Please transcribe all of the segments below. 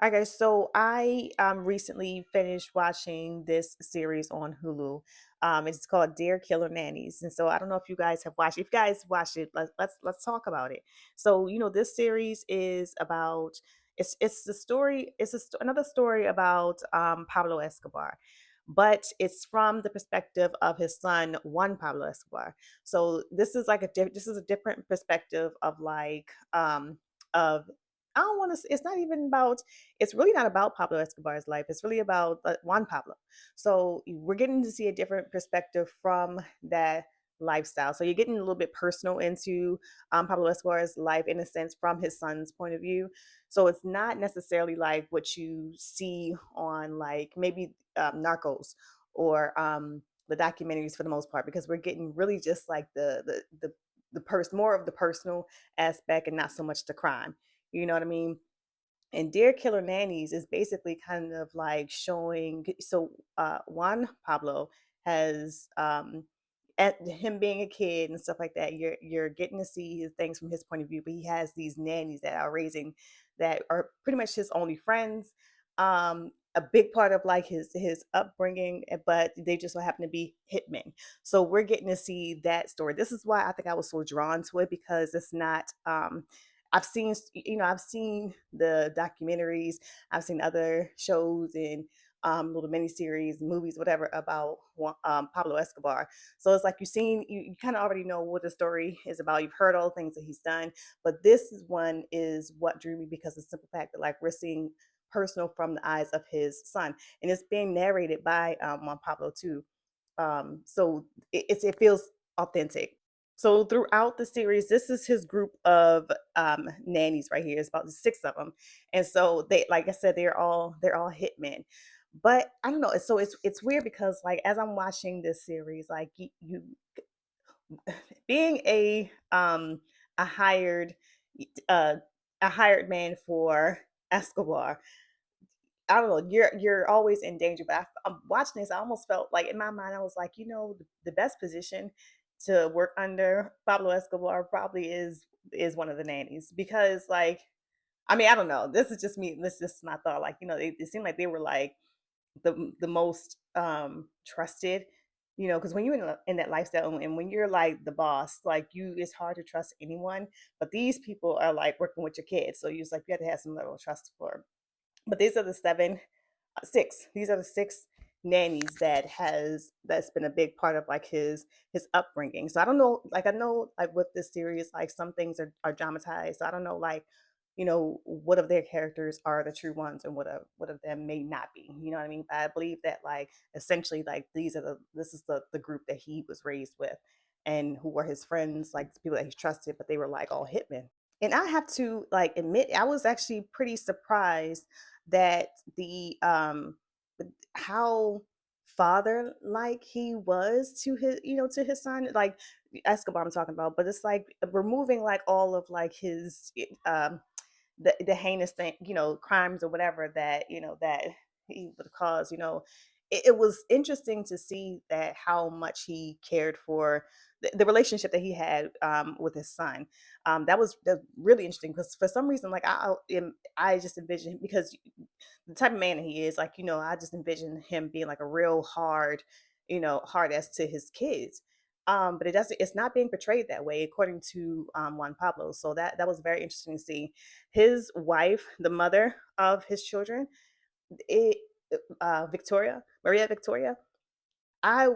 Okay, so I recently finished watching this series on Hulu. It's called Dear Killer Nannies, and so I don't know if you guys have watched. If you guys watched it, let's talk about it. So this series is about it's the story. Another story about Pablo Escobar, but it's from the perspective of his son Juan Pablo Escobar. So this is a different perspective of of I don't want to. It's not even about. It's really not about Pablo Escobar's life. It's really about Juan Pablo. So we're getting to see a different perspective from that lifestyle. So you're getting a little bit personal into Pablo Escobar's life in a sense from his son's point of view. So it's not necessarily like what you see on like maybe Narcos or the documentaries for the most part, because we're getting really just like more of the personal aspect and not so much the crime. You know what I mean? And Dear Killer Nannies is basically kind of like showing. So Juan Pablo has at him being a kid and stuff like that, you're getting to see his things from his point of view, but he has these nannies that are raising that are pretty much his only friends. A big part of like his upbringing, but they just so happen to be hitmen. So we're getting to see that story. This is why I think I was so drawn to it, because it's not I've seen the documentaries, I've seen other shows and little miniseries, movies, whatever about Pablo Escobar. So it's like you kind of already know what the story is about. You've heard all the things that he's done, but one is what drew me, because of the simple fact that like we're seeing personal from the eyes of his son, and it's being narrated by Juan Pablo too. So it feels authentic. So throughout the series, this is his group of nannies right here. It's about six of them, and so they, like I said, they're all hitmen. But I don't know. So it's weird because like as I'm watching this series, like you being a hired uh a hired man for Escobar, I don't know. You're always in danger. But I'm watching this. I almost felt like in my mind, I was like, the best position to work under Pablo Escobar probably is one of the nannies, because like I mean I don't know. This is just me. This is just my thought. Like it seemed like they were like the most trusted. Because when you're in that lifestyle and when you're like the boss, like it's hard to trust anyone. But these people are like working with your kids, so you have to have some level of trust for 'em. But these are the six. These are the six nannies that's been a big part of like his upbringing. So I don't know, like I know like with this series, like some things are dramatized. So I don't know like, what of their characters are the true ones and what of them may not be. You know what I mean? But I believe that like essentially like this is the group that he was raised with and who were his friends, like the people that he trusted, but they were like all hitmen. And I have to like admit, I was actually pretty surprised that the how father like he was to his son, like Escobar I'm talking about. But it's like removing like all of like his the heinous thing, crimes or whatever that that he would cause. It was interesting to see that how much he cared for the relationship that he had with his son. That was really interesting, because for some reason, like I just envision, because the type of man that he is, like I just envision him being like a real hard, hard ass to his kids. But it's not being portrayed that way according to Juan Pablo. So that was very interesting to see. His wife, the mother of his children, it Maria Victoria. I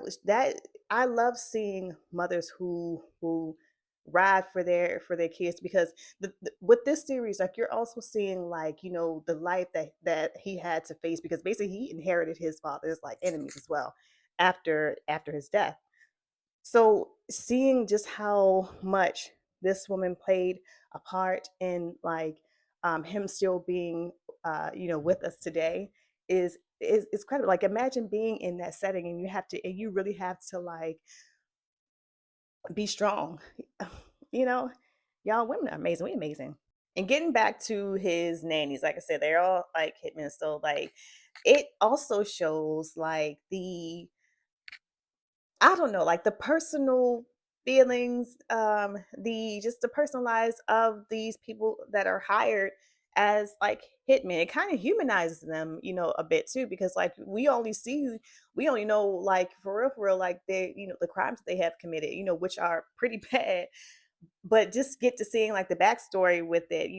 love seeing mothers who ride for their kids, because with this series, like you're also seeing like the life that he had to face, because basically he inherited his father's like enemies as well after his death. So seeing just how much this woman played a part in like him still being with us today is credible. Like imagine being in that setting, and you really have to like be strong. you know, Y'all women are amazing. We amazing. And getting back to his nannies, like I said, they're all like hitmen. So like it also shows like I don't know, like the personal feelings, the personal lives of these people that are hired as like hitmen. It kind of humanizes them, a bit too, because like we only know like for real, like they, the crimes that they have committed, which are pretty bad. But just get to seeing like the backstory with it,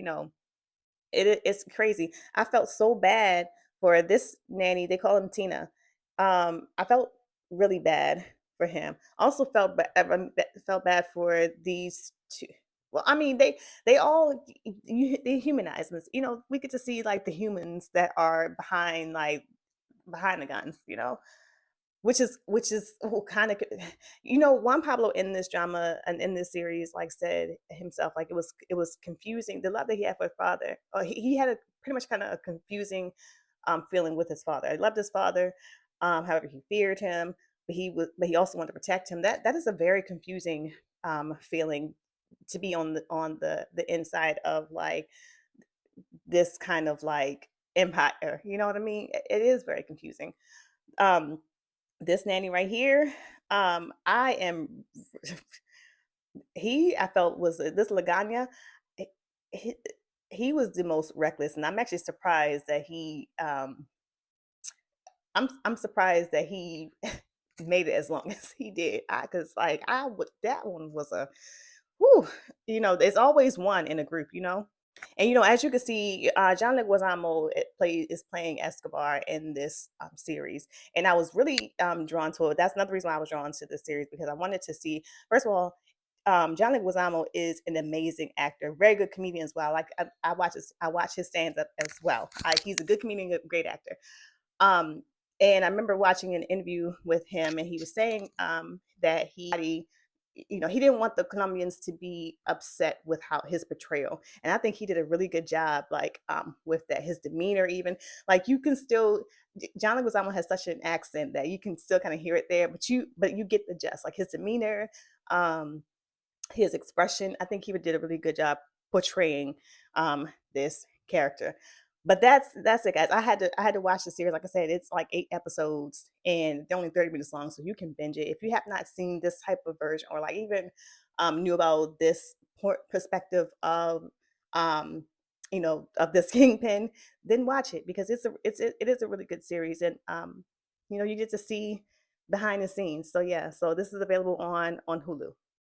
it's crazy. I felt so bad for this nanny. They call him Tina. I felt really bad for him. Also felt bad for these two. Well, I mean, they all they humanize us. We get to see like the humans that are behind the guns. Which is kind of Juan Pablo in this drama and in this series like said himself, like it was confusing, the love that he had for his father. He had a pretty much kind of a confusing feeling with his father. I loved his father, however he feared him, but he also wanted to protect him. That is a very confusing feeling to be on the inside of like this kind of like empire. You know what I mean? It is very confusing. um this nanny right here, I am I felt was this Lagana. He, he was the most reckless, and I'm actually surprised that I'm surprised that he made it as long as he did. Because like I would that one was a whew, there's always one in a group, And as you can see, John Leguizamo is playing Escobar in this series, and I was really drawn to it. That's another reason why I was drawn to this series, because I wanted to see. First of all, John Leguizamo is an amazing actor, very good comedian as well. Like I watch his stand up as well. He's a good comedian, a great actor. Um, and I remember watching an interview with him, and he was saying that he didn't want the Colombians to be upset with how his portrayal. And I think he did a really good job, like with that, his demeanor, even like you can still. John Leguizamo has such an accent that you can still kind of hear it there, but you get the gist, like his demeanor, um, his expression. I think he did a really good job portraying this character. But that's it, guys. I had to watch the series. Like I said, it's like 8 episodes, and they're only 30 minutes long, so you can binge it if you have not seen this type of version, or like even knew about this perspective of of this kingpin. Then watch it, because it is a really good series, and you get to see behind the scenes. So yeah, so this is available on Hulu.